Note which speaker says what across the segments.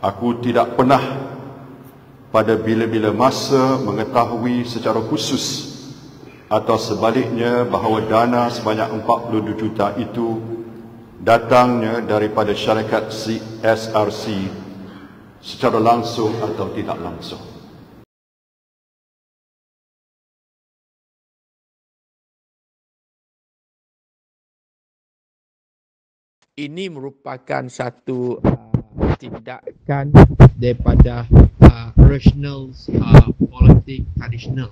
Speaker 1: Aku tidak pernah pada bila-bila masa mengetahui secara khusus atau sebaliknya bahawa dana sebanyak 42 juta itu datangnya daripada syarikat SRC secara langsung atau tidak langsung.
Speaker 2: Ini merupakan satu tindakan daripada rational politik tradisional,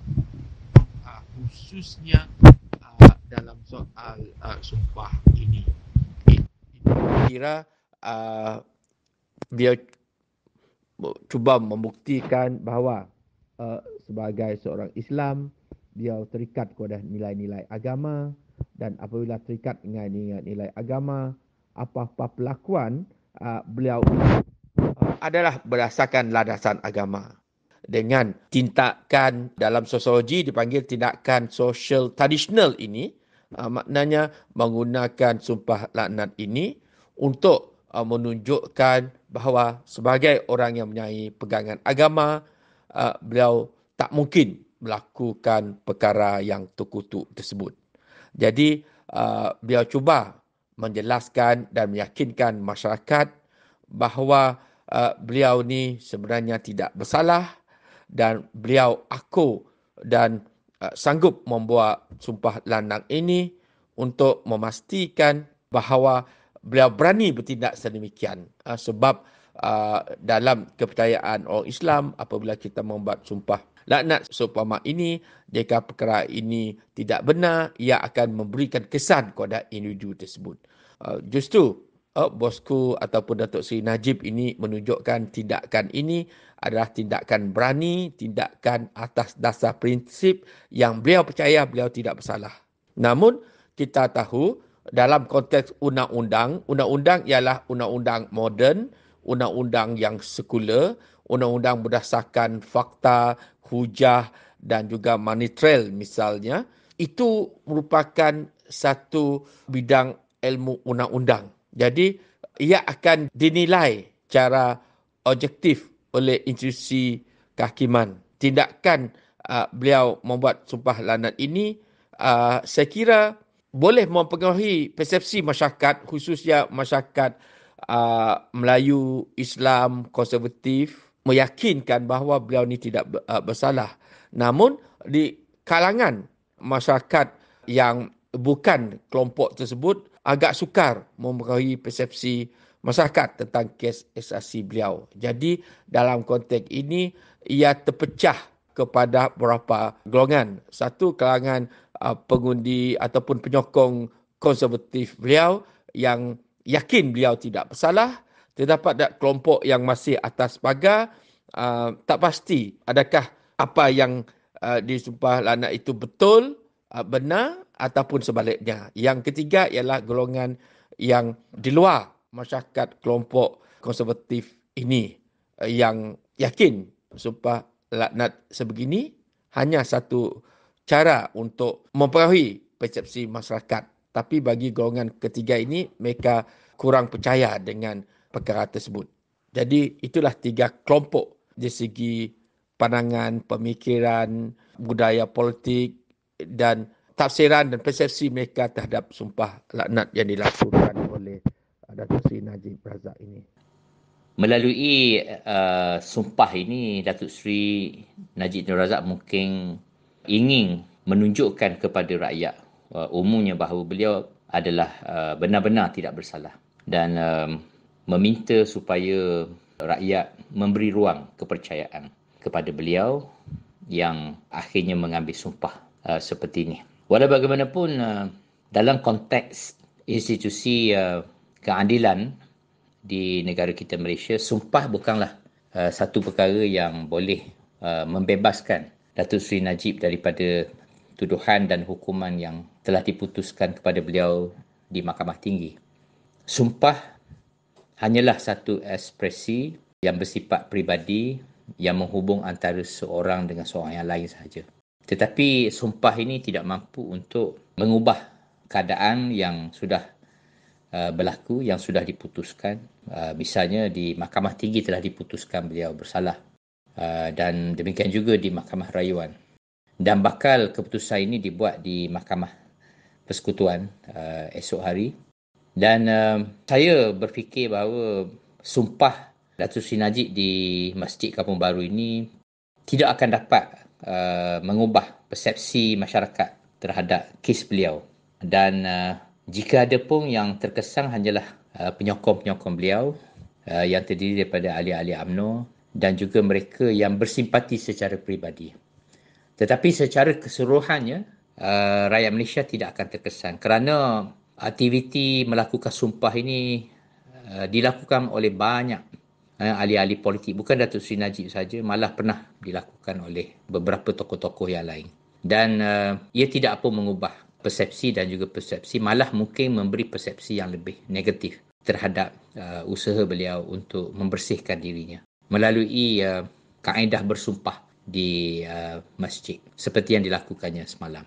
Speaker 2: khususnya dalam soal sumpah ini. Kira dia cuba membuktikan bahawa sebagai seorang Islam, dia terikat kepada nilai-nilai agama, dan apabila terikat dengan nilai agama, apa-apa perlakuan beliau adalah berdasarkan landasan agama. Dengan tindakan dalam sosiologi dipanggil tindakan social traditional ini, maknanya menggunakan sumpah laknat ini untuk menunjukkan bahawa sebagai orang yang mempunyai pegangan agama, beliau tak mungkin melakukan perkara yang terkutuk tersebut. Jadi beliau cuba menjelaskan dan meyakinkan masyarakat bahawa beliau ni sebenarnya tidak bersalah dan beliau akur dan sanggup membuat sumpah laknat ini untuk memastikan bahawa beliau berani bertindak sedemikian. Sebab dalam kepercayaan orang Islam, apabila kita membuat sumpah laknat seumpama ini, jika perkara ini tidak benar, ia akan memberikan kesan kepada individu tersebut. Justru bosku ataupun Datuk Seri Najib ini menunjukkan tindakan ini adalah tindakan berani, tindakan atas dasar prinsip yang beliau percaya beliau tidak bersalah. Namun kita tahu dalam konteks undang-undang ialah undang-undang moden, undang-undang yang sekular, undang-undang berdasarkan fakta, hujah dan juga money trail misalnya. Itu merupakan satu bidang ilmu undang-undang. Jadi ia akan dinilai secara objektif oleh institusi kehakiman. Tindakan beliau membuat sumpah laknat ini saya kira boleh mempengaruhi persepsi masyarakat, khususnya masyarakat Melayu, Islam, konservatif, meyakinkan bahawa beliau ni tidak bersalah. Namun di kalangan masyarakat yang bukan kelompok tersebut agak sukar mempengaruhi persepsi masyarakat tentang kes SRC beliau. Jadi dalam konteks ini ia terpecah kepada beberapa golongan. Satu, kalangan pengundi ataupun penyokong konservatif beliau yang yakin beliau tidak bersalah. Terdapat kelompok yang masih atas pagar, tak pasti adakah apa yang disumpah laknat itu betul, benar ataupun sebaliknya. Yang ketiga ialah golongan yang di luar masyarakat kelompok konservatif ini yang yakin sumpah laknat sebegini hanya satu cara untuk mempengaruhi persepsi masyarakat. Tapi bagi golongan ketiga ini, mereka kurang percaya dengan perkara tersebut. Jadi itulah tiga kelompok dari segi pandangan, pemikiran, budaya politik dan tafsiran dan persepsi mereka terhadap sumpah laknat yang dilakukan oleh Datuk Seri Najib Razak ini.
Speaker 3: Melalui sumpah ini, Datuk Seri Najib Nur Razak mungkin ingin menunjukkan kepada rakyat umumnya bahawa beliau adalah benar-benar tidak bersalah dan meminta supaya rakyat memberi ruang kepercayaan kepada beliau yang akhirnya mengambil sumpah seperti ini. Walau bagaimanapun dalam konteks institusi keadilan di negara kita Malaysia, sumpah bukanlah satu perkara yang boleh membebaskan Datuk Seri Najib daripada tuduhan dan hukuman yang telah diputuskan kepada beliau di Mahkamah Tinggi. Sumpah hanyalah satu ekspresi yang bersifat peribadi yang menghubung antara seorang dengan seorang yang lain sahaja. Tetapi sumpah ini tidak mampu untuk mengubah keadaan yang sudah berlaku yang sudah diputuskan. Misalnya di Mahkamah Tinggi telah diputuskan beliau bersalah, dan demikian juga di Mahkamah Rayuan. Dan bakal keputusan ini dibuat di Mahkamah Persekutuan esok hari. Dan saya berfikir bahawa sumpah Datuk Seri Najib di Masjid Kampung Baru ini tidak akan dapat mengubah persepsi masyarakat terhadap kes beliau. Dan jika ada pun yang terkesan hanyalah penyokong-penyokong beliau yang terdiri daripada ahli-ahli UMNO dan juga mereka yang bersimpati secara peribadi. Tetapi secara keseluruhannya, rakyat Malaysia tidak akan terkesan kerana aktiviti melakukan sumpah ini dilakukan oleh banyak ahli-ahli politik. Bukan Datuk Seri Najib saja, malah pernah dilakukan oleh beberapa tokoh-tokoh yang lain. Dan ia tidak apa mengubah persepsi dan juga persepsi, malah mungkin memberi persepsi yang lebih negatif terhadap usaha beliau untuk membersihkan dirinya melalui kaedah bersumpah di masjid seperti yang dilakukannya semalam.